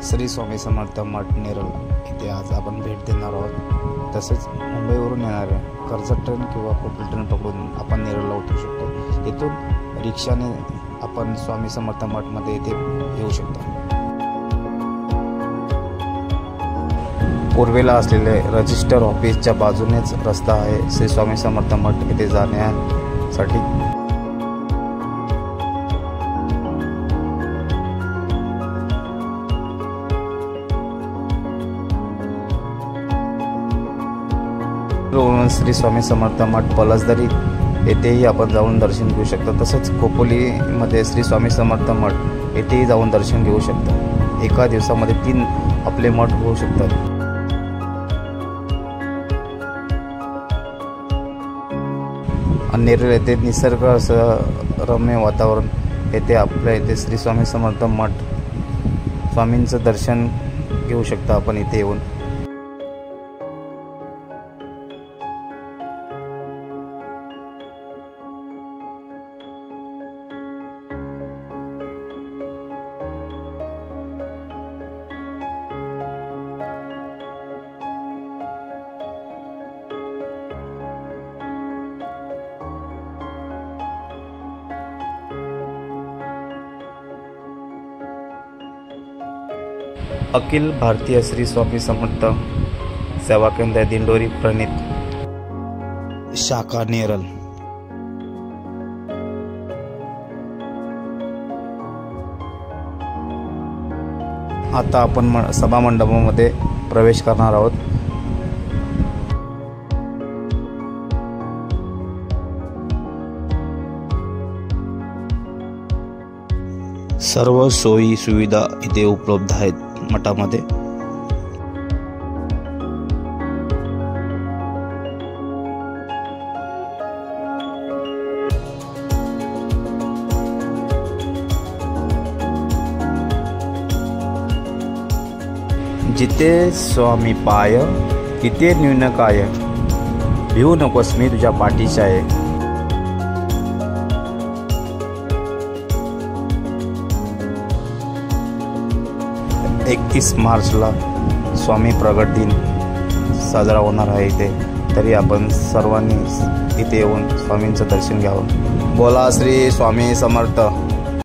श्री स्वामी समर्थ मठ नेरळ इथे आज आपण भेट देणार आहोत। तसेच मुंबईवरून येणाऱ्या कर्जत ट्रेन किंवा कोकण ट्रेन पकडून आपण नेरळला उतरू शकतो। इथून रिक्षाने आपण स्वामी समर्थ मठमध्ये इथे येऊ शकतो। पूर्वेला असलेले रजिस्टर ऑफिसच्या बाजूनेच रस्ता आहे श्री स्वामी समर्थ मठ येथे जाण्यासाठी। श्री स्वामी समर्थ मठ पलसदरी येथेही आपण जाऊन दर्शन घेऊ शकता। तसेच खोपोलीमध्ये श्री स्वामी समर्थ मठ येथेही जाऊन दर्शन घेऊ शकता। एका दिवसामध्ये 3 आपले मठ होऊ शकतात। नेरळ येथे निसर्ग असं रम्य वातावरण येथे आपल्या इथे श्री स्वामी समर्थ मठ स्वामींचं दर्शन घेऊ शकता आपण इथे येऊन। अखिल भारतीय श्री स्वामी समर्थ सेवा केंद्र दिंडोरी प्रणित शाखा नेरळ। आता आपण सभा मंडपामध्ये प्रवेश करणार आहोत। सर्व सोयी सुविधा इथे उपलब्ध आहेत मठामध्ये। जिथे स्वामी पाय तिथे न्यून काय, भिवू नकोस मी तुझ्या पाठीशी आहे। 31 मार्चला स्वामी प्रगट दिन साजरा होणार आहे इथे। तरी आपण सर्वांनी इथे येऊन स्वामींचं दर्शन घ्यावं। बोला श्री स्वामी समर्थ।